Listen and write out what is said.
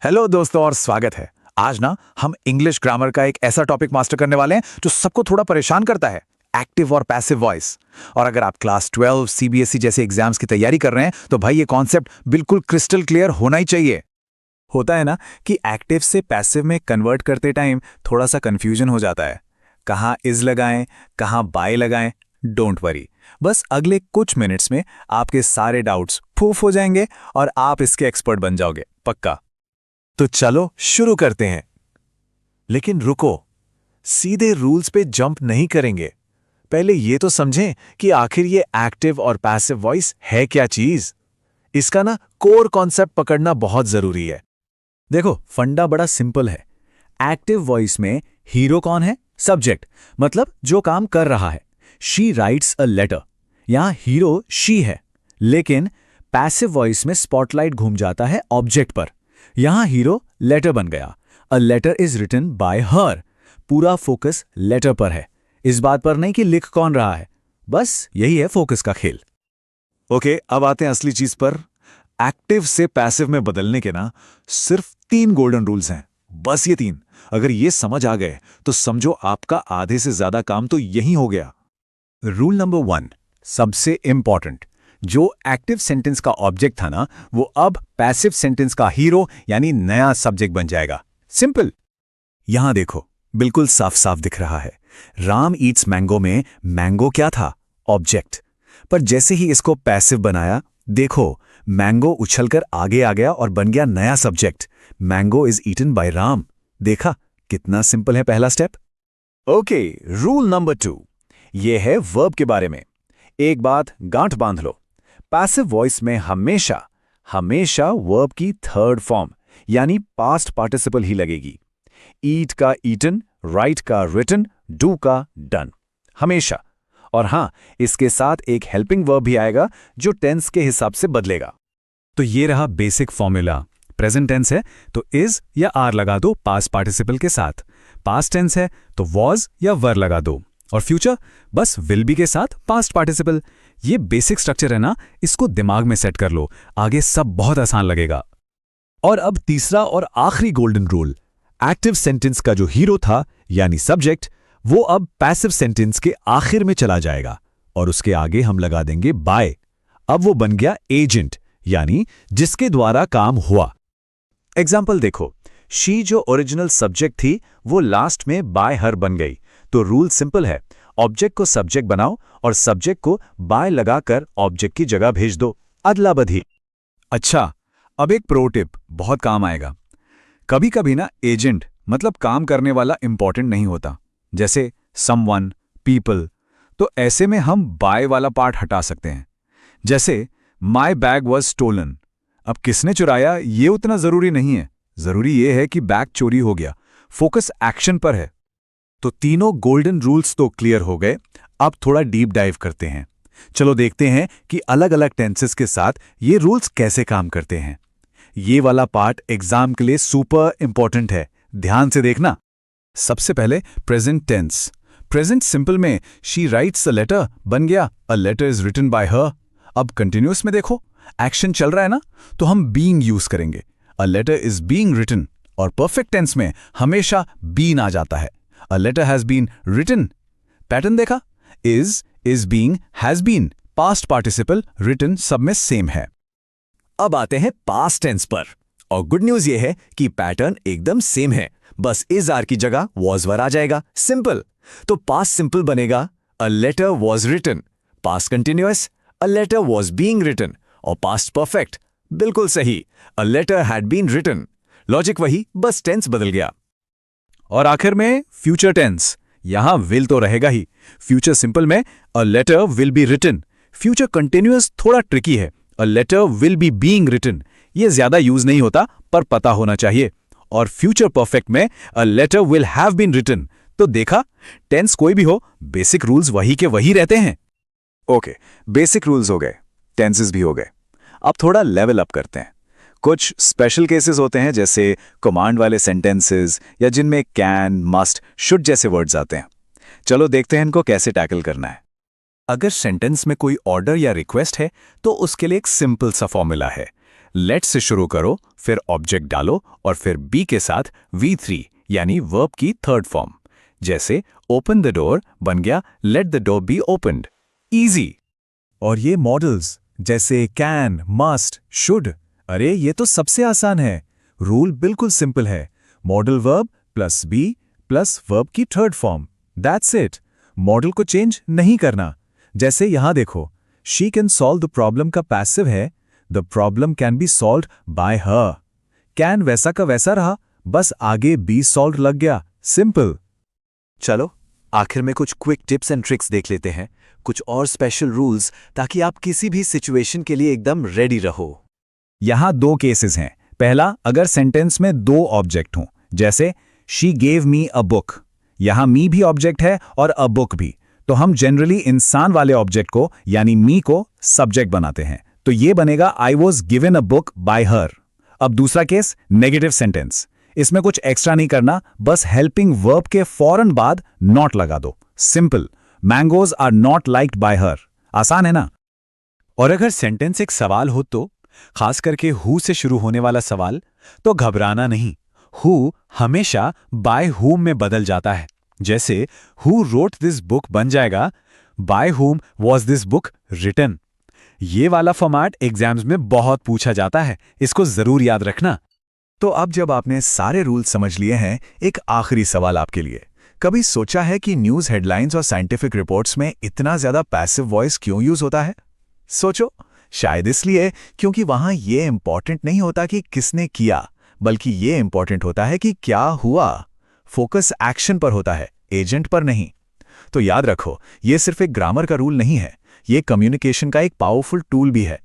Hello दोस्तों और स्वागत है। आज ना हम इंग्लिश ग्रामर का एक ऐसा टॉपिक मास्टर करने वाले हैं जो सबको थोड़ा परेशान करता है, एक्टिव और पैसिव वॉइस। और अगर आप क्लास 12 सीबीएसई जैसे एग्जाम्स की तैयारी कर रहे हैं तो भाई ये कॉन्सेप्ट बिल्कुल क्रिस्टल क्लियर होना ही चाहिए। होता है ना कि एक्टिव से पैसिव में कन्वर्ट करते टाइम थोड़ा सा कंफ्यूजन हो जाता है। कहाँ इज लगाएं, कहाँ बाय लगाएं। डोंट वरी, बस अगले कुछ मिनट्स में आपके सारे डाउट्स फूफ हो जाएंगे और आप इसके एक्सपर्ट बन जाओगे, पक्का। तो चलो शुरू करते हैं। लेकिन रुको, सीधे रूल्स पे जंप नहीं करेंगे। पहले ये तो समझें कि आखिर ये एक्टिव और पैसिव वॉइस है क्या चीज। इसका ना कोर कॉन्सेप्ट पकड़ना बहुत जरूरी है। देखो, फंडा बड़ा सिंपल है। एक्टिव वॉइस में हीरो कौन है? सब्जेक्ट, मतलब जो काम कर रहा है। शी राइट्स अ लेटर, यहां हीरो शी है। लेकिन पैसिव वॉइस में स्पॉटलाइट घूम जाता है ऑब्जेक्ट पर। यहां हीरो लेटर बन गया। A letter is written by her. पूरा फोकस लेटर पर है, इस बात पर नहीं कि लिख कौन रहा है। बस यही है फोकस का खेल। ओके, अब आते हैं असली चीज पर। एक्टिव से पैसिव में बदलने के ना सिर्फ 3 गोल्डन रूल्स हैं। बस ये 3, अगर ये समझ आ गए तो समझो आपका आधे से ज्यादा काम तो यही हो गया। रूल नंबर 1, सबसे इंपॉर्टेंट। जो एक्टिव सेंटेंस का ऑब्जेक्ट था ना, वो अब पैसिव सेंटेंस का हीरो यानी नया सब्जेक्ट बन जाएगा। सिंपल। यहां देखो, बिल्कुल साफ साफ दिख रहा है। राम ईट्स मैंगो में मैंगो क्या था? ऑब्जेक्ट। पर जैसे ही इसको पैसिव बनाया, देखो मैंगो उछलकर आगे आ गया और बन गया नया subject. Mango is eaten by Ram. देखा कितना सिंपल है पहला स्टेप। ओके, रूल नंबर 2, ये है वर्ब के बारे में। एक बात गांठ बांध लो, पैसिव वॉइस में हमेशा वर्ब की थर्ड फॉर्म यानी पास्ट पार्टिसिपल ही लगेगी। ईट का ईटन, राइट का रिटन, डू का डन, हमेशा। और हां, इसके साथ एक हेल्पिंग वर्ब भी आएगा जो टेंस के हिसाब से बदलेगा। तो ये रहा बेसिक फॉर्मूला। प्रेजेंट टेंस है तो इज या आर लगा दो पास्ट पार्टिसिपल के साथ। पास्ट टेंस है तो वॉज या वर लगा दो। और फ्यूचर बस विल बी के साथ पास्ट पार्टिसिपल। ये बेसिक स्ट्रक्चर है ना, इसको दिमाग में सेट कर लो, आगे सब बहुत आसान लगेगा। और अब तीसरा और आखिरी गोल्डन रूल। एक्टिव सेंटेंस का जो हीरो था यानी सब्जेक्ट, वो अब पैसिव सेंटेंस के आखिर में चला जाएगा और उसके आगे हम लगा देंगे बाय। अब वो बन गया एजेंट, यानी जिसके द्वारा काम हुआ। एग्जाम्पल देखो, शी जो ओरिजिनल सब्जेक्ट थी वो लास्ट में बाय हर बन गई। तो रूल सिंपल है, ऑब्जेक्ट को सब्जेक्ट बनाओ और सब्जेक्ट को बाय लगाकर ऑब्जेक्ट की जगह भेज दो, अदला बदली। अच्छा, अब एक प्रो टिप बहुत काम आएगा। कभी कभी ना एजेंट मतलब काम करने वाला इंपॉर्टेंट नहीं होता, जैसे समवन, पीपल। तो ऐसे में हम बाय वाला पार्ट हटा सकते हैं। जैसे माई बैग वॉज स्टोलन। अब किसने चुराया ये उतना जरूरी नहीं है, जरूरी ये है कि बैग चोरी हो गया। फोकस एक्शन पर है। तो तीनों गोल्डन रूल्स तो क्लियर हो गए। अब थोड़ा डीप डाइव करते हैं। चलो देखते हैं कि अलग अलग टेंसेस के साथ ये रूल्स कैसे काम करते हैं। ये वाला पार्ट एग्जाम के लिए सुपर इंपॉर्टेंट है, ध्यान से देखना। सबसे पहले प्रेजेंट टेंस। प्रेजेंट सिंपल में शी राइट्स अ लेटर बन गया a letter is written by her. अब कंटिन्यूअस में देखो, एक्शन चल रहा है ना, तो हम बीइंग यूज करेंगे। A letter is being written. और परफेक्ट टेंस में हमेशा बीन आ जाता है। A letter has been written. Pattern देखा, is being, has been, past participle, written सब में सेम है। अब आते हैं पास्ट टेंस पर, और गुड न्यूज ये है कि पैटर्न एकदम सेम है, बस is आर की जगह was वर आ जाएगा। सिंपल। तो पास्ट सिंपल बनेगा a letter was written, past continuous a letter was being written, और पास्ट परफेक्ट बिल्कुल सही a letter had been written। Logic वही, बस टेंस बदल गया। और आखिर में फ्यूचर टेंस। यहां विल तो रहेगा ही। फ्यूचर सिंपल में a letter will be written. Future continuous थोड़ा ट्रिकी है, a letter will be being written. ये ज्यादा यूज नहीं होता पर पता होना चाहिए। और फ्यूचर परफेक्ट में a letter will have been written. तो देखा, टेंस कोई भी हो, बेसिक रूल्स वही के वही रहते हैं। ओके, बेसिक रूल्स हो गए, टेंसेस भी हो गए। अब थोड़ा लेवल अप करते हैं। कुछ स्पेशल केसेस होते हैं जैसे कमांड वाले सेंटेंसेस या जिनमें कैन, मस्ट, शुड जैसे वर्ड्स आते हैं। चलो देखते हैं इनको कैसे टैकल करना है। अगर सेंटेंस में कोई ऑर्डर या रिक्वेस्ट है तो उसके लिए एक सिंपल सा फॉर्मूला है। लेट से शुरू करो, फिर ऑब्जेक्ट डालो और फिर बी के साथ V3 यानी वर्ब की थर्ड फॉर्म। जैसे ओपन द डोर बन गया let the door be opened. Easy. और ये मॉडल्स जैसे कैन, मस्ट, शुड, अरे ये तो सबसे आसान है। रूल बिल्कुल सिंपल है, modal verb plus be plus verb की third form, that's it. Modal को चेंज नहीं करना। जैसे यहां देखो, she can solve the problem का पैसिव है the problem can be solved by her. Can वैसा का वैसा रहा, बस आगे बी सॉल्व लग गया, सिंपल। चलो आखिर में कुछ क्विक टिप्स एंड ट्रिक्स देख लेते हैं, कुछ और स्पेशल रूल्स, ताकि आप किसी भी सिचुएशन के लिए एकदम रेडी रहो। यहां दो केसेस हैं। पहला, अगर सेंटेंस में दो ऑब्जेक्ट हों, जैसे she gave me a book, यहां मी भी ऑब्जेक्ट है और अ बुक भी, तो हम जनरली इंसान वाले ऑब्जेक्ट को यानी मी को सब्जेक्ट बनाते हैं। तो ये बनेगा I was given a book by her. अब दूसरा केस, नेगेटिव सेंटेंस। इसमें कुछ एक्स्ट्रा नहीं करना, बस हेल्पिंग वर्ब के फौरन बाद नॉट लगा दो, simple. Mangoes are not liked by her. आसान है ना? और अगर सेंटेंस एक सवाल हो तो, खास करके हु से शुरू होने वाला सवाल, तो घबराना नहीं। हु हमेशा बाय हुम में बदल जाता है। जैसे हु रोट दिस बुक बन जाएगा by whom was this book written. ये वाला फॉर्मेट एग्जाम्स में बहुत पूछा जाता है, इसको जरूर याद रखना। तो अब जब आपने सारे रूल समझ लिए हैं, एक आखिरी सवाल आपके लिए। कभी सोचा है कि न्यूज़ हेडलाइंस और साइंटिफिक रिपोर्ट्स में इतना ज़्यादा पैसिव वॉइस क्यों यूज़ होता है? सोचो, शायद इसलिए क्योंकि वहाँ ये इंपॉर्टेंट नहीं होता कि किसने किया, बल्कि ये इंपॉर्टेंट होता है कि क्या हुआ। फोकस एक्शन पर होता है, एजेंट पर नहीं। तो याद रखो, ये सिर्फ एक ग्रामर का रूल नहीं है, ये कम्युनिकेशन का एक पावरफुल टूल भी है।